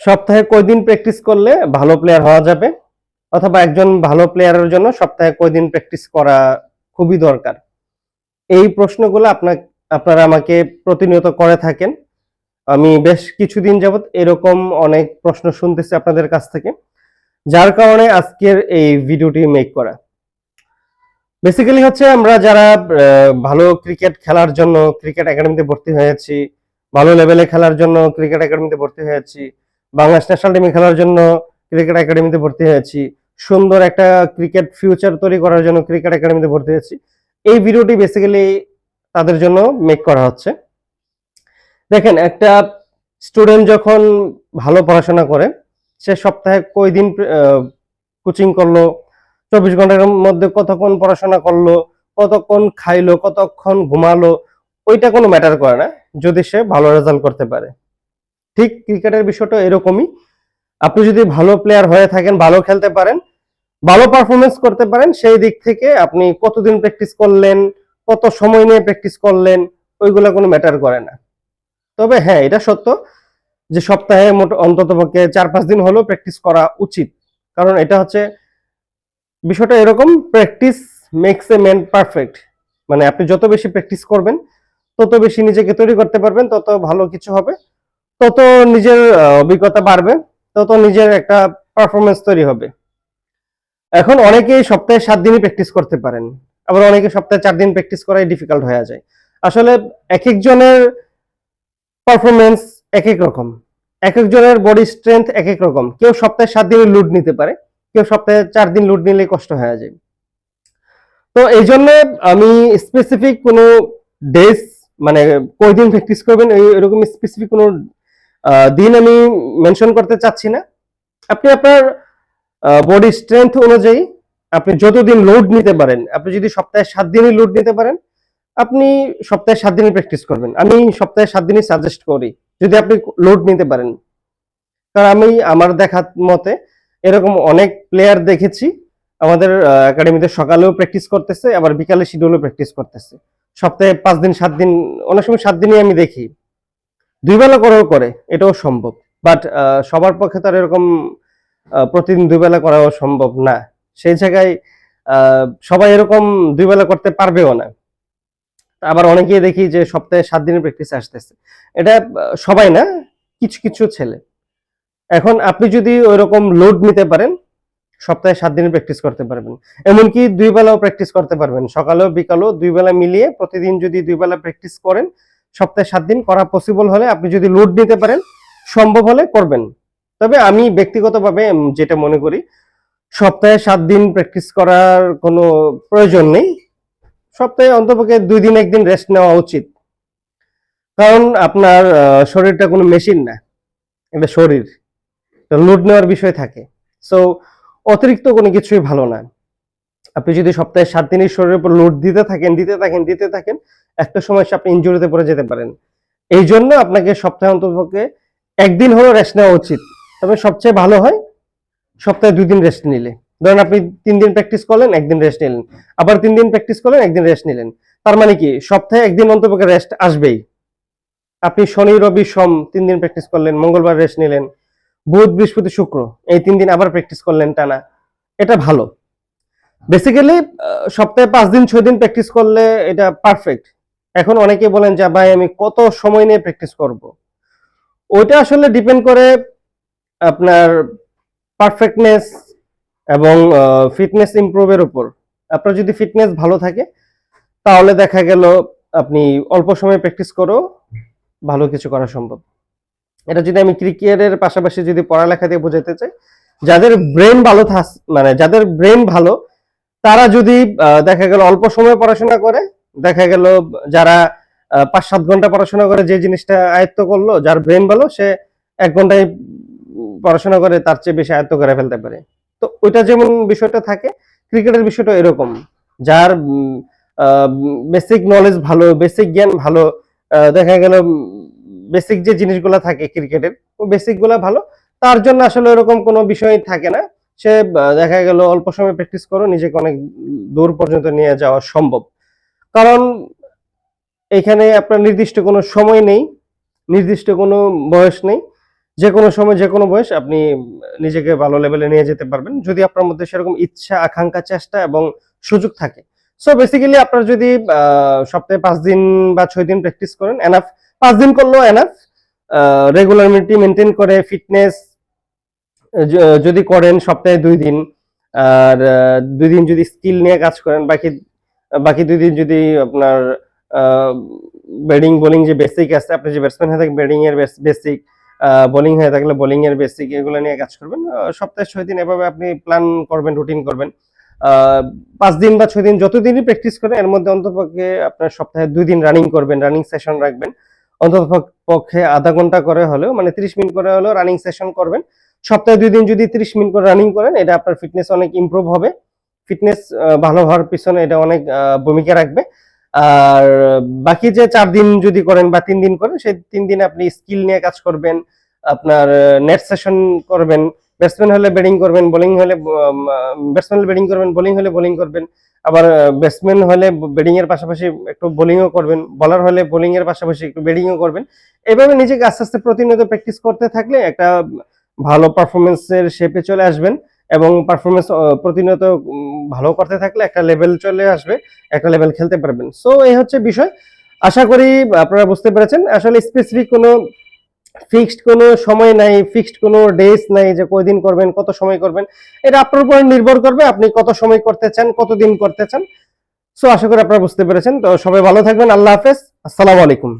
সপ্তাহে কয়দিন প্র্যাকটিস করলে ভালো প্লেয়ার হওয়া যাবে? অথবা একজন ভালো প্লেয়ারের জন্য সপ্তাহে কয়দিন প্র্যাকটিস করা খুবই দরকার? এই প্রশ্নগুলো আপনারা আমাকে প্রতিনিয়ত করে থাকেন। আমি বেশ কিছুদিন যাবৎ এরকম অনেক প্রশ্ন শুনতেছি আপনাদের কাছ থেকে। যার কারণে আজকের এই ভিডিওটি মেক করা। বেসিক্যালি হচ্ছে আমরা যারা ভালো ক্রিকেট খেলার জন্য ক্রিকেট একাডেমিতে ভর্তি হয়েছি, ভালো লেভেলে খেলার জন্য ক্রিকেট একাডেমিতে ভর্তি হয়েছি, বাংলাদেশ ন্যাশনাল টিমে খেলার জন্য ক্রিকেট একাডেমিতে ভর্তি হয়েছি, সুন্দর একটা ক্রিকেট ফিউচার তৈরি করার জন্য ক্রিকেট একাডেমিতে ভর্তি হয়েছি। এই ভিডিওটি বেসিক্যালি তাদের জন্য মেক করা হচ্ছে। দেখেন, একটা স্টুডেন্ট যখন ভালো পড়াশোনা করে, সে সপ্তাহে কয়দিন কোচিং করলো, 24 ঘন্টার মধ্যে কতক্ষণ পড়াশোনা করলো, কতক্ষণ খাইলো, কতক্ষণ ঘুমালো, ওইটা কোনো ম্যাটার করে না যদি সে ভালো রেজাল্ট করতে পারে। ঠিক ক্রিকেটের বিষয়টা এরকমই। আপনি যদি ভালো প্লেয়ার হয়ে থাকেন, ভালো খেলতে পারেন, ভালো পারফরমেন্স করতে পারেন, সেই দিক থেকে আপনি কতদিন প্র্যাকটিস করলেন, কত সময় নিয়ে প্র্যাকটিস করলেন, ওইগুলো কোনো ম্যাটার করে না। তবে হ্যাঁ, এটা সত্য যে সপ্তাহে অন্ততপক্ষে 4-5 দিন হলেও প্র্যাকটিস করা উচিত। কারণ এটা হচ্ছে বিষয়টা এরকম, practice makes a man perfect. মানে আপনি যত বেশি প্র্যাকটিস করবেন, তত বেশি নিজেকে তৈরি করতে পারবেন, তত ভালো কিছু হবে, তত নিজের অভিজ্ঞতা বাড়বে, তত নিজের একটা পারফরমেন্স তৈরি হবে। এখন অনেকেই সপ্তাহে 7 দিনই প্র্যাকটিস করতে পারেন, আবার অনেকে সপ্তাহে 4 দিন প্র্যাকটিস করাই ডিফিকাল্ট হয়ে যায়। আসলে এক একজনের পারফরমেন্স এক এক রকম, এক একজনের বডি স্ট্রেংথ এক এক রকম। কেউ সপ্তাহে 7 দিন লোড নিতে পারে, কেউ সপ্তাহে 4 দিন লোড নিলে কষ্ট হয়ে যায়। তো এই জন্য আমি স্পেসিফিক কোনো ডেজ, মানে কয়দিন প্র্যাকটিস করবেন এরকম স্পেসিফিক কোনো দিন আমি মেনশন করতে চাচ্ছি না। আপনি আপনার বডি স্ট্রেংথ অনুযায়ী আপনি যতদিন লোড নিতে পারেন, আপনি যদি সপ্তাহে 7 দিনই লোড নিতে পারেন, আপনি সপ্তাহে 7 দিনই প্র্যাকটিস করবেন। আমি সপ্তাহে 7 দিনই সাজেস্ট করি যদি আপনি লোড নিতে পারেন। কারণ আমি আমার দেখা মতে এরকম অনেক প্লেয়ার দেখেছি আমাদের একাডেমিতে, সকালেও প্র্যাকটিস করতেছে, আবার বিকালে শিডিউলও প্র্যাকটিস করতেছে। সপ্তাহে 5 দিন 7 দিন, অনেক সময় 7 দিনই আমি দেখি। 2 বেলা করেও করে, এটাও সম্ভব। বাট সবার পক্ষে তো আর এরকম প্রতিদিন 2 বেলা করাও সম্ভব না। সেই জায়গায় সবাই এরকম 2 বেলা করতে পারবেও না। আবার অনেকেই দেখি যে সপ্তাহে 7 দিনের প্র্যাকটিসে আসতেছে। এটা সবাই না, কিছু কিছু ছেলে। এখন আপনি যদি ওইরকম লোড নিতে পারেন, সপ্তাহে 7 দিনের প্র্যাকটিস করতে পারবেন। এমনকি 2 বেলাও প্র্যাকটিস করতে পারবেন, সকালেও বিকালেও 2 বেলা মিলিয়ে প্রতিদিন যদি 2 বেলা প্র্যাকটিস করেন, সপ্তাহে 7 দিন করা পসিবল হলে, আপনি যদি লোড নিতে পারেন, সম্ভব হলে করবেন। তবে আমি ব্যক্তিগতভাবে যেটা মনে করি, সপ্তাহে 7 দিন প্র্যাকটিস করার কোনো প্রয়োজন নেই। সপ্তাহে অন্তপক্ষে 2 দিন 1 দিন রেস্ট নেওয়া উচিত। কারণ আপনার শরীরটা কোনো মেশিন না, এটা শরীর, লোড নেওয়ার বিষয় থাকে। সো অতিরিক্ত কোনো কিছুই ভালো না। আপনি যদি সপ্তাহে 7 দিনই শরীরের উপর লোড দিতে থাকেন, একটা সময় এসে আপনি ইনজুরিতে পড়ে যেতে পারেন। এই জন্য আপনাকে সপ্তাহে অন্ততপক্ষে 1 দিন হলেও রেস্ট নেওয়া উচিত। তবে সবচেয়ে ভালো হয় সপ্তাহে 2 দিন রেস্ট নিলে। ধরেন আপনি 3 দিন প্র্যাকটিস করলেন, 1 দিন রেস্ট নিলেন, আবার 3 দিন প্র্যাকটিস করলেন, 1 দিন রেস্ট নিলেন। তার মানে কি, সপ্তাহে 1 দিন অন্ততপক্ষে রেস্ট আসবেই। আপনি শনি রবি সোম 3 দিন প্র্যাকটিস করলেন, মঙ্গলবার রেস্ট নিলেন, বুধ বৃহস্পতি শুক্র এই 3 দিন আবার প্র্যাকটিস করলেন টানা, এটা ভালো। বেসিক্যালি সপ্তাহে 5 দিন 6 দিন প্র্যাকটিস করলে এটা পারফেক্ট। এখন অনেকে বলেন যে ভাই আমি কত সময় নিয়ে প্র্যাকটিস করব, ওইটা আসলে ডিপেন্ড করে আপনার পারফেক্টনেস এবং ফিটনেস ইমপ্রুভের উপর। আপনার যদি ফিটনেস ভালো থাকে, তাহলে দেখা গেল আপনি অল্প সময় প্র্যাকটিস করেও ভালো কিছু করা সম্ভব। এটা যদি আমি ক্রিকেটের পাশাপাশি যদি পড়ালেখা দিয়ে বোঝাতে চাই, যাদের ব্রেন ভালো মানে যাদের ব্রেন ভালো, তারা যদি দেখা গেল অল্প সময় পড়াশোনা করে, দেখা গেল যারা 5-7 ঘন্টা পড়াশোনা করে যে জিনিসটা আয়ত্ত করলো, যার ব্রেন ভালো, সে 1 ঘন্টায় পড়াশোনা করে তার চেয়ে বেশি আয়ত্ত করে ফেলতে পারে। তো ওইটা যেমন বিষয়টা থাকে, ক্রিকেটের বিষয়টা এরকম। যার বেসিক নলেজ ভালো, বেসিক জ্ঞান ভালো, দেখা গেল বেসিক যে জিনিসগুলো থাকে ক্রিকেটের, ও বেসিক গুলা ভালো, তার জন্য আসলে এরকম কোনো বিষয় থাকে না। সে দেখা গেল অল্প সময় প্র্যাকটিস করো, নিজেকে অনেক দূর পর্যন্ত নিয়ে যাওয়া সম্ভব। কারণ এখানে আপনার নির্দিষ্ট কোনো সময় নেই, নির্দিষ্ট কোনো বয়স নেই যে কোনো সময় যে কোনো বয়স আপনি নিজেকে ভালো লেভেলে নিয়ে যেতে পারবেন যদি আপনার মধ্যে সেরকম ইচ্ছা, আকাঙ্ক্ষা, চেষ্টা এবং সুযোগ থাকে। সো বেসিক্যালি আপনার যদি সপ্তাহে 5 দিন বা 6 দিন প্র্যাকটিস করেন এনাফ, 5 দিন করলেও এনাফ। রেগুলারিটি মেনটেন করে ফিটনেস যদি করেন সপ্তাহে 2 দিন, আর 2 দিন যদি স্কিল নিয়ে কাজ করেন, বাকি বাকি 2 দিন যদি আপনার ব্যাটিং বোলিং যে বেসিক আছে, আপনি যে ব্যাটসম্যান হয়ে থাকেন ব্যাটিং এর বেসিক, বোলিং হয়ে থাকলে বোলিং এর বেসিক, এগুলো নিয়ে কাজ করবেন। সপ্তাহে 6 দিন এভাবে আপনি প্ল্যান করবেন, রুটিন করবেন। 5 দিন বা 6 দিন যতদিনই প্র্যাকটিস করেন এর মধ্যে অন্ততপক্ষে আপনার সপ্তাহে 2 দিন রানিং করবেন, রানিং সেশন রাখবেন। অন্ততপক্ষে আধা ঘন্টা করে হলেও, মানে 30 মিনিট করে হলেও রানিং সেশন করবেন। সপ্তাহে 2 দিন যদি 30 মিনিট করে রানিং করেন, এটা আপনার ফিটনেস অনেক ইমপ্রুভ হবে। ফিটনেস ভালো হওয়ার পিছনে এটা অনেক ভূমিকা রাখবে। আর বাকি যে 4 দিন যদি করেন বা 3 দিন করেন, সেই 3 দিনে আপনি স্কিল নিয়ে কাজ করবেন, আপনার নেট সেশন করবেন। ব্যাটসম্যান হলে ব্যাটিং করবেন, বোলিং হলে ব্যাটসম্যান হলে ব্যাটিং করবেন, বোলিং হলে বোলিং করবেন। আবার ব্যাটসম্যান হলে ব্যাটিং এর পাশাপাশি একটু বোলিংও করবেন, বোলার হলে বোলিং এর পাশাপাশি একটু ব্যাটিংও করবেন। এভাবে নিজেকে আস্তে আস্তে প্রতিনিয়ত প্র্যাকটিস করতে থাকলে একটা ভালো পারফরমেন্সের শেপে চলে আসবেন, এবং পারফরমেন্স প্রতিনিয়ত ভালো করতে থাকলে একটা লেভেল চলে আসবে, একটা লেভেল খেলতে পারবেন। সো এই হচ্ছে বিষয়। আশা করি আপনারা বুঝতে পেরেছেন। আসলে স্পেসিফিক কোনো ফিক্সড কোনো সময় নাই, ফিক্সড কোনো ডেজ নাই যে কয়দিন করবেন, কত সময় করবেন। এটা আপনার উপর নির্ভর করবে আপনি কত সময় করতে চান, কতদিন করতে চান। সো আশা করি আপনারা বুঝতে পেরেছেন। তো সবাই ভালো থাকবেন। আল্লাহ হাফেজ। আসসালামু আলাইকুম।